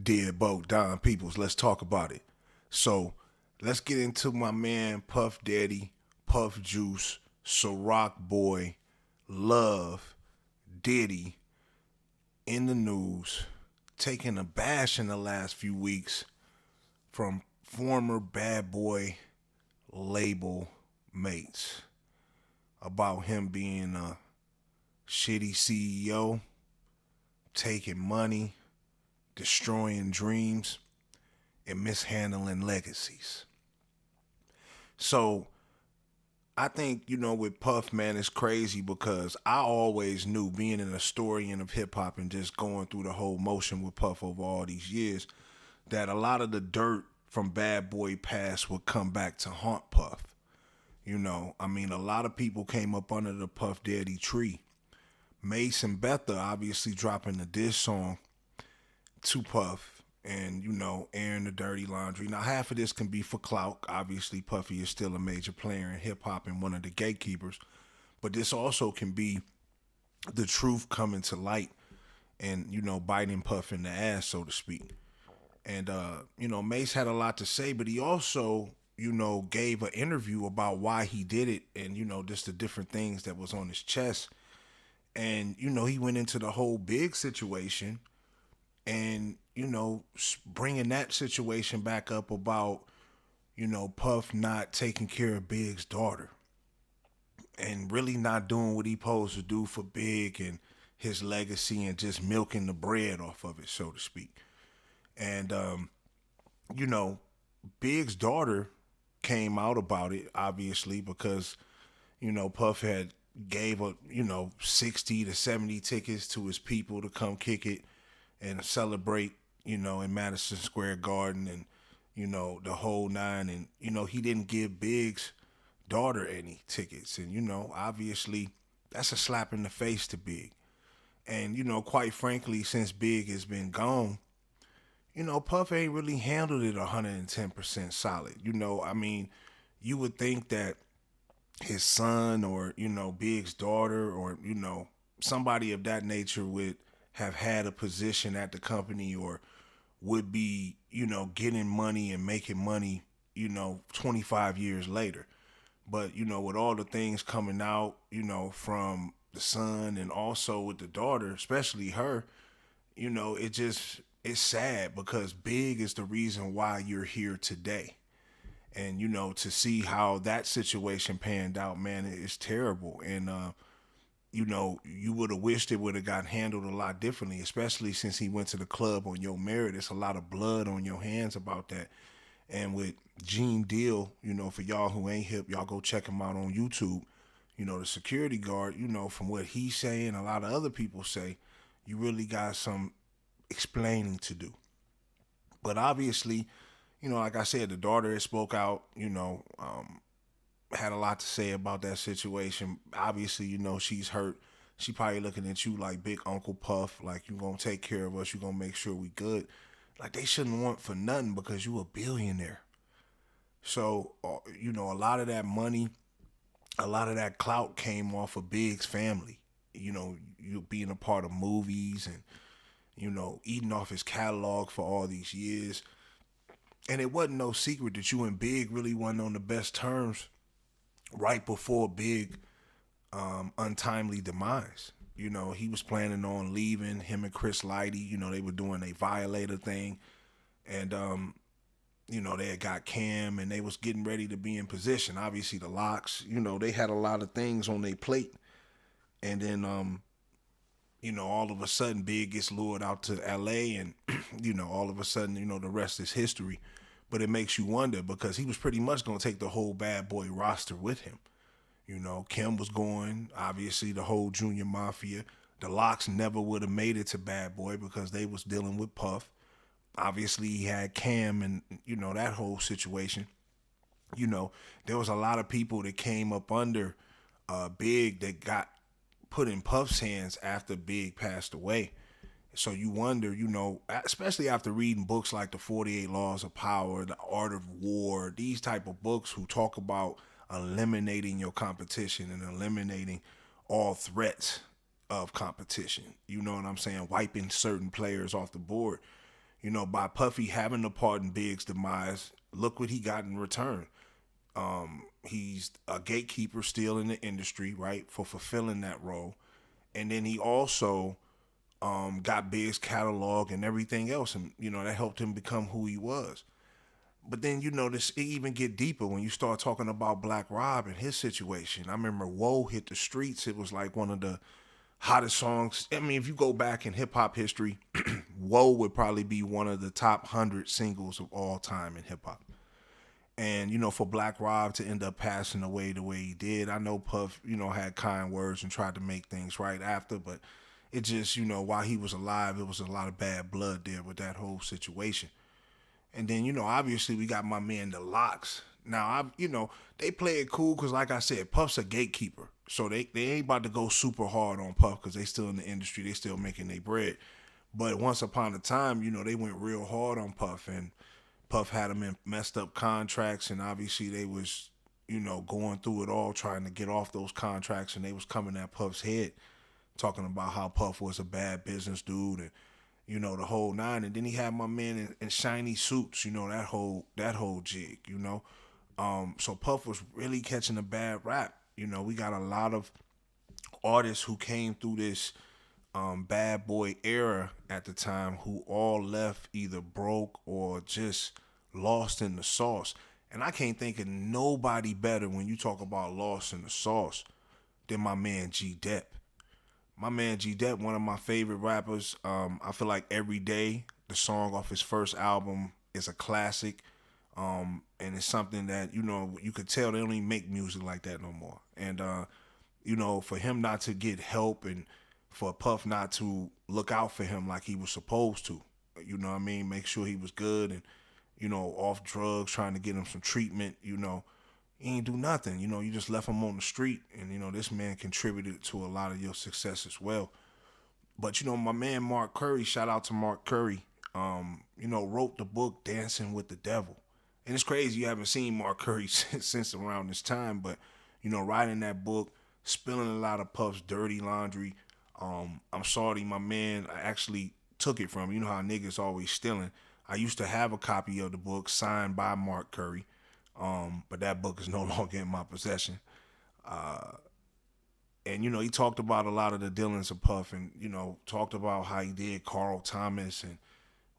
Deadbolt, Don Peoples. Let's talk about it. So let's get into my man Puff Daddy, Puff Juice, Ciroc Boy, Love, Diddy in the news, taking a bash in the last few weeks from former bad boy label mates about him being a shitty CEO, taking money, destroying dreams, and mishandling legacies. So I think, with Puff, man, it's crazy because I always knew, being an historian of hip hop and just going through the whole motion with Puff over all these years, that a lot of the dirt from Bad Boy past would come back to haunt Puff. A lot of people came up under the Puff Daddy tree. Mace and Betha obviously dropping the diss song to Puff and, airing the dirty laundry. Now, half of this can be for clout. Obviously, Puffy is still a major player in hip hop and one of the gatekeepers. But this also can be the truth coming to light and, biting Puff in the ass, so to speak. And, Mace had a lot to say, but he also, gave an interview about why he did it and, just the different things that was on his chest. And, he went into the whole Big situation and, bringing that situation back up about, Puff not taking care of Big's daughter and really not doing what he supposed to do for Big and his legacy and just milking the bread off of it, so to speak. And, you know, Big's daughter came out about it, obviously, because, Puff had gave a, 60 to 70 tickets to his people to come kick it and celebrate, in Madison Square Garden and, the whole nine. And, he didn't give Big's daughter any tickets. And, obviously that's a slap in the face to Big. And, quite frankly, since Big has been gone, Puff ain't really handled it 110% solid. You would think that his son or, Big's daughter or, somebody of that nature would have had a position at the company or would be, getting money and making money, 25 years later. But, with all the things coming out, from the son and also with the daughter, especially her, it's sad because Big is the reason why you're here today. And, to see how that situation panned out, man, it's terrible. And, you would have wished it would have got handled a lot differently, especially since he went to the club on your merit. It's a lot of blood on your hands about that. And with Gene Deal, for y'all who ain't hip, y'all go check him out on YouTube. The security guard, from what he's saying, a lot of other people say, you really got some explaining to do. But obviously, like I said, the daughter has spoke out, had a lot to say about that situation. Obviously, she's hurt. She probably looking at you like Big Uncle Puff, like you gonna take care of us, you gonna make sure we good. Like they shouldn't want for nothing because you a billionaire. So, a lot of that money, a lot of that clout came off of Big's family. You being a part of movies and, eating off his catalog for all these years. And it wasn't no secret that you and Big really wasn't on the best terms right before Big untimely demise. He was planning on leaving, him and Chris Lighty, they were doing a Violator thing. And, they had got Cam and they was getting ready to be in position. Obviously the Locks, they had a lot of things on their plate. And then, all of a sudden Big gets lured out to LA and, all of a sudden, the rest is history. But it makes you wonder because he was pretty much going to take the whole Bad Boy roster with him. Kim was going, obviously the whole Junior Mafia. The Locks never would have made it to Bad Boy because they was dealing with Puff. Obviously he had Cam and, that whole situation. There was a lot of people that came up under Big that got put in Puff's hands after Big passed away. So you wonder, especially after reading books like The 48 Laws of Power, The Art of War, these type of books who talk about eliminating your competition and eliminating all threats of competition. You know what I'm saying? Wiping certain players off the board. By Puffy having the part in Big's demise, look what he got in return. He's a gatekeeper still in the industry, right, for fulfilling that role. And then he also got Big's catalog and everything else, and that helped him become who he was. But then this it even get deeper when you start talking about Black Rob and his situation. I remember "Whoa" hit the streets. It was like one of the hottest songs. I mean, if you go back in hip hop history, "Whoa" would probably be one of the top 100 singles of all time in hip hop. And for Black Rob to end up passing away the way he did, I know Puff, had kind words and tried to make things right after, but it just, while he was alive, it was a lot of bad blood there with that whole situation. And then, obviously we got my man the Locks. Now, they play it cool because, like I said, Puff's a gatekeeper. So they ain't about to go super hard on Puff because they still in the industry. They still making their bread. But once upon a time, they went real hard on Puff. And Puff had them in messed up contracts. And obviously they was, going through it all, trying to get off those contracts. And they was coming at Puff's head, talking about how Puff was a bad business dude and the whole nine. And then he had my man in shiny suits, that whole jig. So Puff was really catching a bad rap. We got a lot of artists who came through this bad boy era at the time who all left either broke or just lost in the sauce. And I can't think of nobody better when you talk about lost in the sauce than my man G Dep. My man G Dep, one of my favorite rappers. I feel like Every Day, the song off his first album, is a classic. And it's something that, you could tell they don't even make music like that no more. And, for him not to get help and for Puff not to look out for him like he was supposed to, make sure he was good and, off drugs, trying to get him some treatment, he ain't do nothing. You just left him on the street, and this man contributed to a lot of your success as well. But my man Mark Curry, shout out to Mark Curry, wrote the book Dancing with the Devil. And it's crazy you haven't seen Mark Curry since around this time, but writing that book, spilling a lot of Puff's dirty laundry. I'm sorry, my man, I actually took it from him. You know how niggas always stealing. I used to have a copy of the book signed by Mark Curry. But that book is no longer in my possession. And he talked about a lot of the dealings of Puff, and talked about how he did Karl Thomas and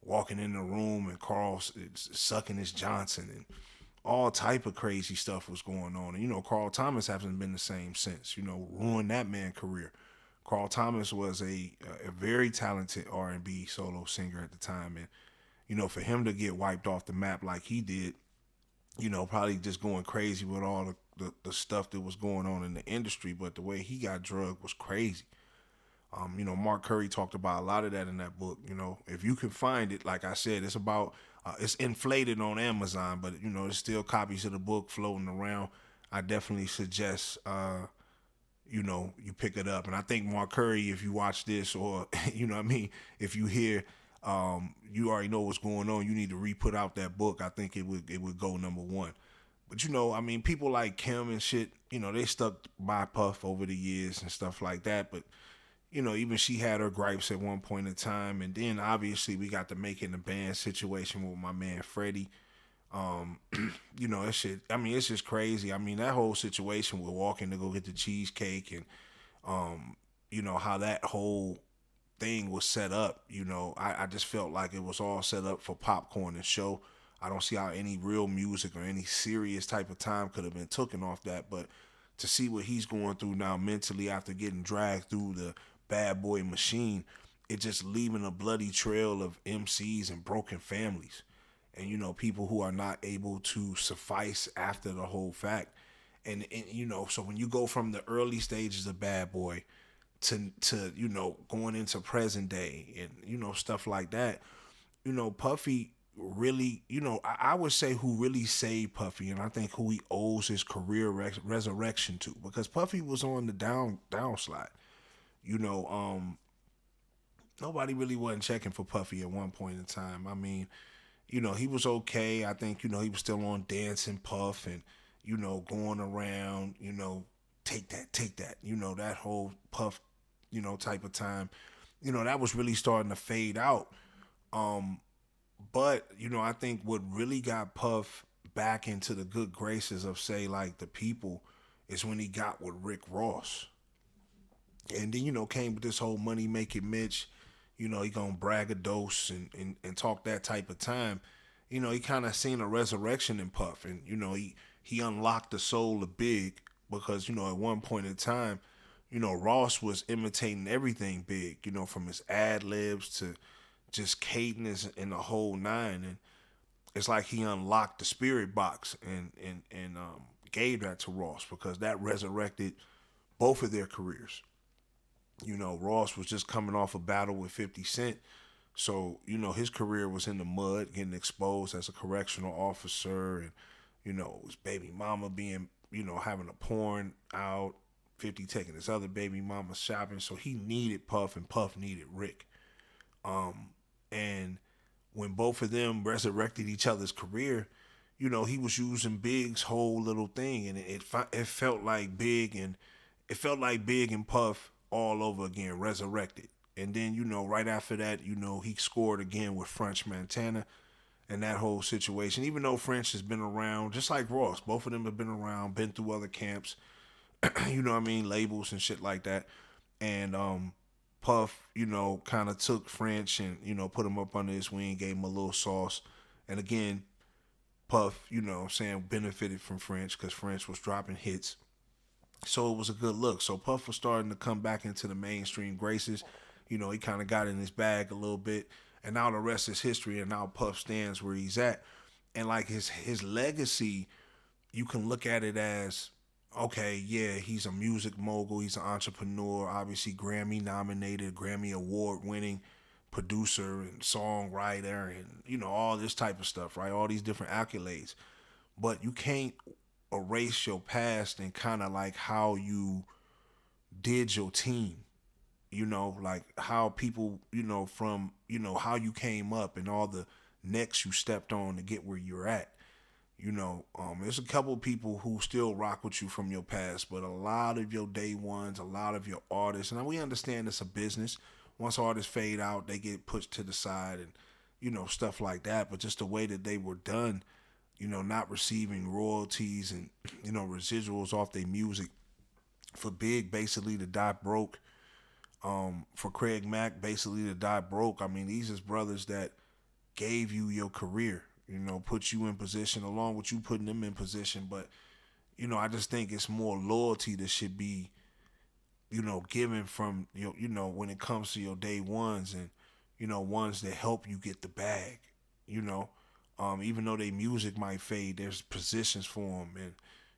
walking in the room and Carl sucking his Johnson and all type of crazy stuff was going on. And Karl Thomas hasn't been the same since. Ruined that man's career. Karl Thomas was a very talented R&B solo singer at the time, and for him to get wiped off the map like he did, probably just going crazy with all the stuff that was going on in the industry, but the way he got drugged was crazy. Mark Curry talked about a lot of that in that book. If you can find it, like I said, it's about, it's inflated on Amazon, but, there's still copies of the book floating around. I definitely suggest, you pick it up. And I think Mark Curry, if you watch this or, if you hear, you already know what's going on, you need to re-put out that book. I think it would go number one. But people like Kim and shit, they stuck by Puff over the years and stuff like that. But even she had her gripes at one point in time. And then obviously we got the Making the Band situation with my man Freddie. That shit, it's just crazy. That whole situation with walking to go get the cheesecake and, how that whole thing was set up. I just felt like it was all set up for popcorn and show. I don't see how any real music or any serious type of time could have been taken off that. But to see what he's going through now mentally after getting dragged through the bad boy machine, it just leaving a bloody trail of MCs and broken families. And, people who are not able to suffice after the whole fact. And so when you go from the early stages of Bad Boy to going into present day and, stuff like that, Puffy really, I would say who really saved Puffy, and I think who he owes his career resurrection to, because Puffy was on the downslide. Nobody really wasn't checking for Puffy at one point in time. He was okay. I think, he was still on Dancing Puff and, going around, take that, that whole Puff, type of time. That was really starting to fade out. But, I think what really got Puff back into the good graces of, say, like the people is when he got with Rick Ross. And then, came with this whole money making Mitch. He gonna braggadoce and talk that type of time. He kind of seen a resurrection in Puff. And, he unlocked the soul of Big because, at one point in time, Ross was imitating everything Big, from his ad libs to just cadence and the whole nine. And it's like he unlocked the spirit box and gave that to Ross because that resurrected both of their careers. Ross was just coming off a battle with 50 Cent. So, his career was in the mud, getting exposed as a correctional officer and, his baby mama being, having a porn out, 50 taking his other baby mama shopping. So he needed Puff and Puff needed Rick. And when both of them resurrected each other's career, he was using Big's whole little thing, and it felt like Big and Puff all over again, resurrected. And then right after that, he scored again with French Montana, and that whole situation. Even though French has been around, just like Ross, both of them have been around, been through other camps, labels and shit like that. And Puff, kind of took French and, put him up under his wing, gave him a little sauce. And again, Puff, benefited from French because French was dropping hits. So it was a good look. So Puff was starting to come back into the mainstream graces. He kind of got in his bag a little bit. And now the rest is history. And now Puff stands where he's at. And like his legacy, you can look at it as, okay, yeah, he's a music mogul, he's an entrepreneur, obviously Grammy nominated, Grammy award winning producer and songwriter and all this type of stuff, right? All these different accolades. But you can't erase your past and kind of like how you did your team. Like how people, from, how you came up and all the necks you stepped on to get where you're at. There's a couple of people who still rock with you from your past, but a lot of your day ones, a lot of your artists, and we understand it's a business. Once artists fade out, they get pushed to the side and, stuff like that. But just the way that they were done, not receiving royalties and, residuals off their music. For Big, basically to die broke. For Craig Mack, basically to die broke. I mean, these is brothers that gave you your career. Put you in position along with you putting them in position. But, I just think it's more loyalty that should be, given from your, when it comes to your day ones and, ones that help you get the bag, even though their music might fade, there's positions for them. And,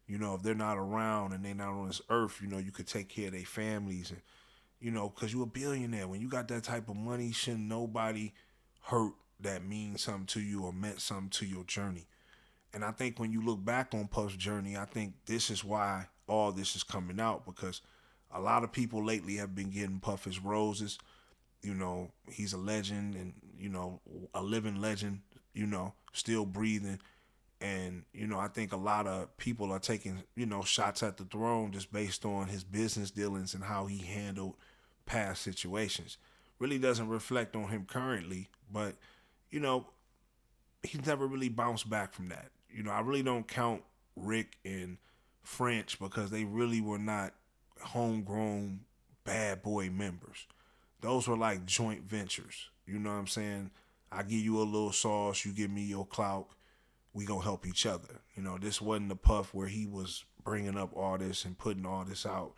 if they're not around and they're not on this earth, you could take care of their families and, because you're a billionaire. When you got that type of money, shouldn't nobody hurt that means something to you or meant something to your journey. And I think when you look back on Puff's journey, I think this is why all this is coming out, because a lot of people lately have been getting Puff his roses. He's a legend and, a living legend, still breathing. And, I think a lot of people are taking, shots at the throne just based on his business dealings and how he handled past situations. Really doesn't reflect on him currently, but, he's never really bounced back from that. I really don't count Rick and French because they really were not homegrown bad boy members. Those were like joint ventures. You know what I'm saying? I give you a little sauce, you give me your clout, we gonna help each other. This wasn't the Puff where he was bringing up artists and putting all this out.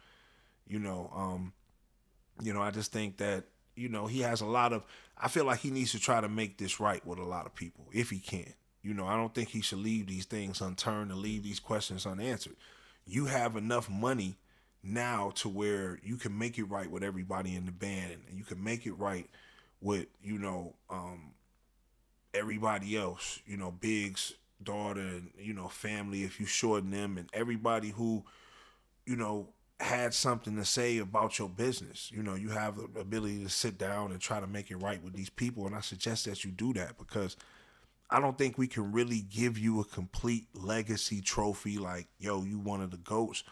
I just think that, he has a lot of, I feel like he needs to try to make this right with a lot of people, if he can. I don't think he should leave these things unturned and leave these questions unanswered. You have enough money now to where you can make it right with everybody in the band and you can make it right with, everybody else, Big's daughter and, family, if you shorten them, and everybody who, had something to say about your business. You have the ability to sit down and try to make it right with these people. And I suggest that you do that because I don't think we can really give you a complete legacy trophy like, yo, you one of the GOATs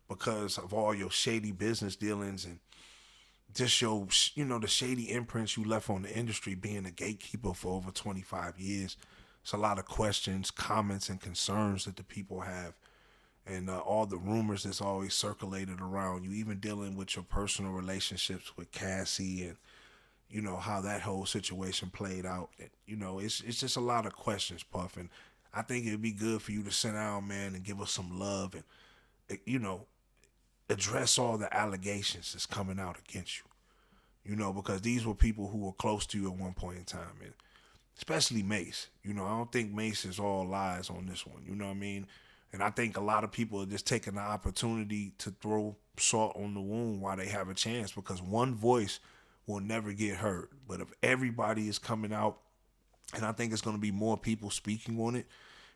because of all your shady business dealings and just your, the shady imprints you left on the industry, being a gatekeeper for over 25 years. It's a lot of questions, comments, and concerns that the people have, and all the rumors that's always circulated around you, even dealing with your personal relationships with Cassie and, how that whole situation played out. It's just a lot of questions, Puff, and I think it'd be good for you to sit down, man, and give us some love and, address all the allegations that's coming out against you. Because these were people who were close to you at one point in time, and especially Mace. I don't think Mace is all lies on this one. You know what I mean? And I think a lot of people are just taking the opportunity to throw salt on the wound while they have a chance, because one voice will never get heard. But if everybody is coming out, and I think it's going to be more people speaking on it,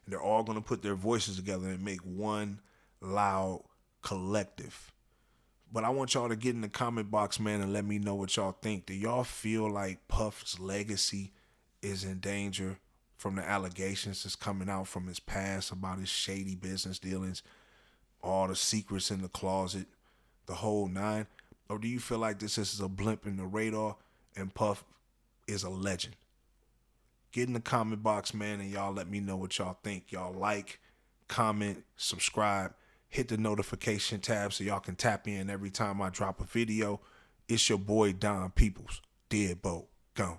and they're all going to put their voices together and make one loud collective. But I want y'all to get in the comment box, man, and let me know what y'all think. Do y'all feel like Puff's legacy is in danger from the allegations that's coming out from his past about his shady business dealings, all the secrets in the closet, the whole nine? Or do you feel like this is a blimp in the radar and Puff is a legend? Get in the comment box, man, and y'all let me know what y'all think. Y'all like, comment, subscribe, hit the notification tab so y'all can tap in every time I drop a video. It's your boy Don Peoples. Deadbolt. Gone.